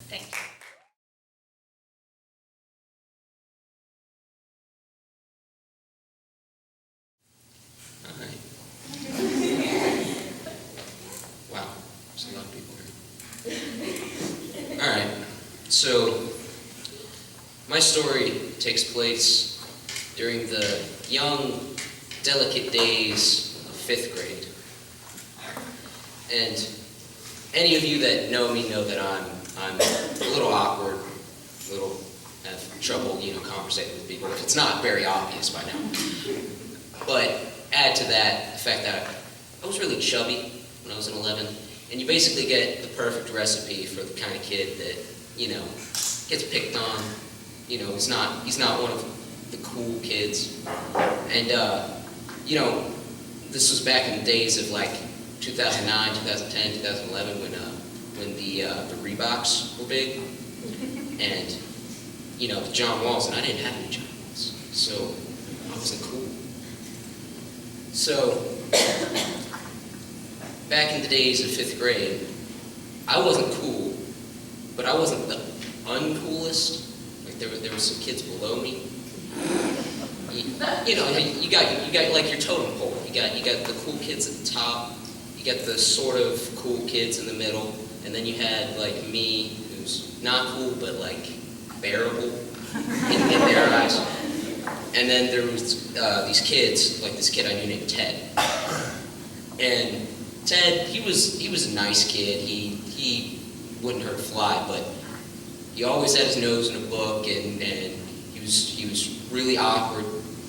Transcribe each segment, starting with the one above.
Thank you. All right. Wow, there's a lot of people here. All right, so my story takes place during the young, delicate days of 5th grade. And any of you that know me know that I'm a little awkward, a little have trouble, conversating with people. It's not very obvious by now. But add to that the fact that I was really chubby when I was in 11, and you basically get the perfect recipe for the kind of kid that, gets picked on. He's not one of the cool kids. And, this was back in the days of like 2009, 2010, 2011 when the Reeboks were big. And, the John Walls, and I didn't have any John Walls, so I wasn't cool. So, back in the days of 5th grade, I wasn't cool, but I wasn't the uncoolest. Like there were some kids below me. You got like your totem pole. You got the cool kids at the top. You got the sort of cool kids in the middle, and then you had like me, who's not cool but like bearable in their eyes. And then there was these kids, like this kid I knew named Ted. And Ted, he was a nice kid. He wouldn't hurt a fly, but he always had his nose in a book, and he was really awkward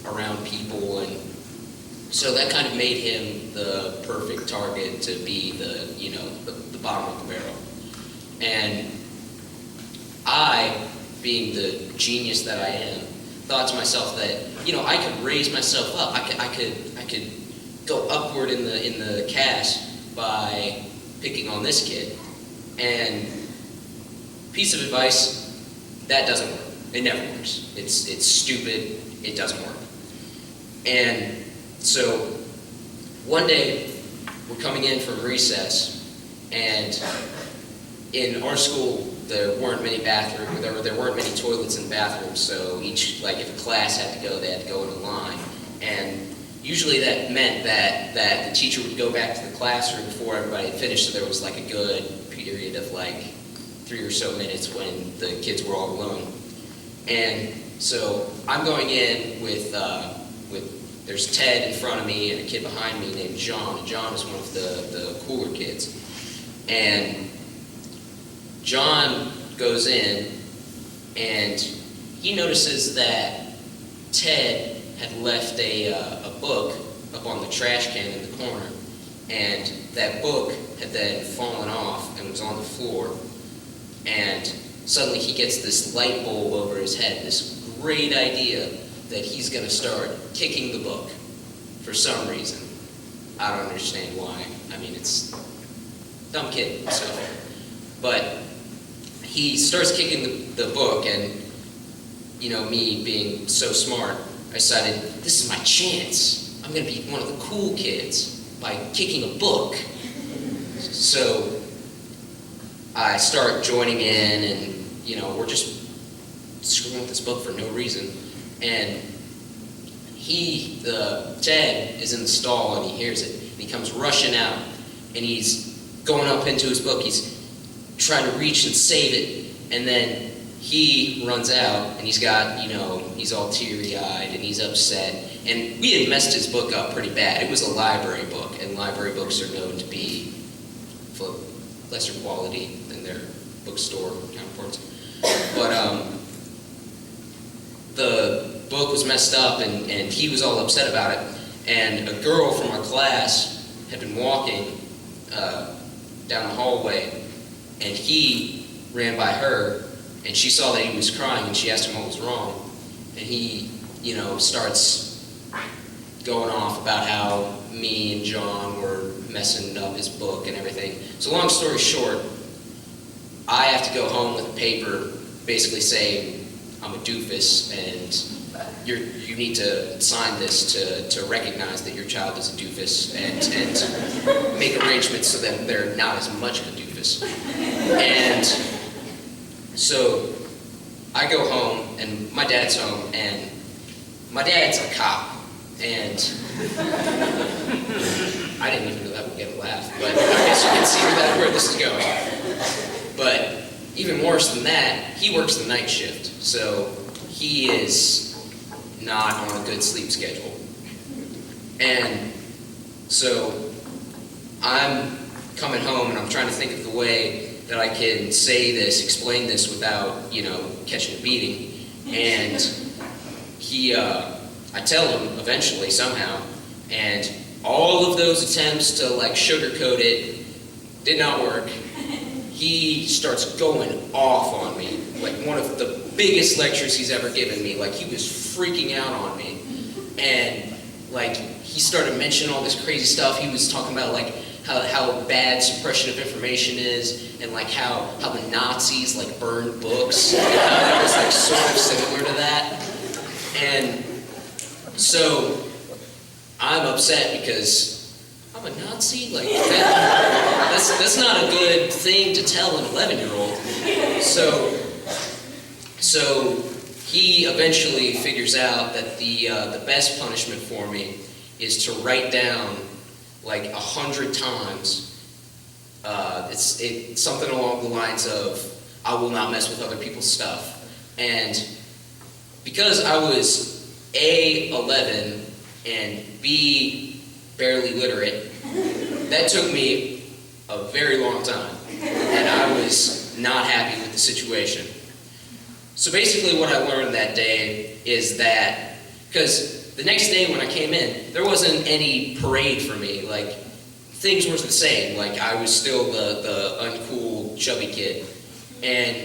around people, and so that kind of made him the perfect target to be the bottom of the barrel. And I, being the genius that I am, thought to myself that I could raise myself up. I could go upward in the cast by picking on this kid. And piece of advice, that doesn't work. It never works. It's stupid. It doesn't work. And so one day we're coming in from recess, and in our school there weren't many bathrooms. There weren't many toilets in the bathrooms. So each, like, if a class had to go, they had to go in a line. And usually that meant that the teacher would go back to the classroom before everybody had finished, so there was like a good period of like 3 or so minutes when the kids were all alone. And so I'm going in with there's Ted in front of me and a kid behind me named John. And John is one of the cooler kids. And John goes in and he notices that Ted had left a book up on the trash can in the corner, and that book had then fallen off and was on the floor. And suddenly he gets this light bulb over his head, this great idea that he's going to start kicking the book for some reason. I don't understand why. I mean, it's dumb kid, so. But he starts kicking the book, and me being so smart, I decided, this is my chance. I'm going to be one of the cool kids by kicking a book. So I start joining in, and we're just screwing with this book for no reason. And Ted is in the stall, and he hears it, and he comes rushing out, and he's going up into his book. He's trying to reach and save it, and then he runs out, and he's got, he's all teary-eyed, and he's upset. And we had messed his book up pretty bad. It was a library book, and library books are known to be for lesser quality than their bookstore counterparts. But the book was messed up, and he was all upset about it. And a girl from our class had been walking down the hallway, and he ran by her, and she saw that he was crying, and she asked him what was wrong. And he, starts going off about how me and John were messing up his book and everything. So long story short, I have to go home with a paper basically saying I'm a doofus, and you need to sign this to recognize that your child is a doofus, and make arrangements so that they're not as much of a doofus. And So I go home, and my dad's home, and my dad's a cop, and I didn't even know that would get a laugh, but I guess you can see where this is going. But even worse than that, he works the night shift, so he is not on a good sleep schedule. And so I'm coming home, and I'm trying to think of the way that I can say this, explain this without, catching a beating. And I tell him eventually somehow, and all of those attempts to sugarcoat it did not work. He starts going off on me, like one of the biggest lectures he's ever given me. Like, he was freaking out on me. And he started mentioning all this crazy stuff. He was talking about how bad suppression of information is, and how the Nazis burned books, and how that was sort of similar to that. And so I'm upset because I'm a Nazi? That's not a good thing to tell an 11-year-old. So he eventually figures out that the best punishment for me is to write down 100 times. It's something along the lines of, I will not mess with other people's stuff. And because I was A, 11, and B, barely literate, that took me a very long time. And I was not happy with the situation. So basically what I learned that day is that, because the next day when I came in, there wasn't any parade for me. Things were the same. I was still the uncool, chubby kid. And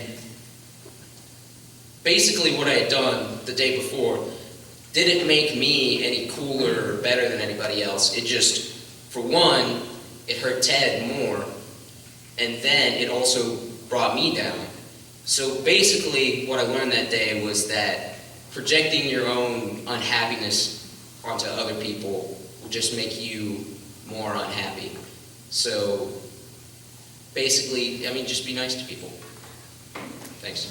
basically what I had done the day before didn't make me any cooler or better than anybody else. It just, for one, it hurt Ted more, and then it also brought me down. So basically what I learned that day was that projecting your own unhappiness onto other people will just make you more unhappy. So basically, just be nice to people. Thanks.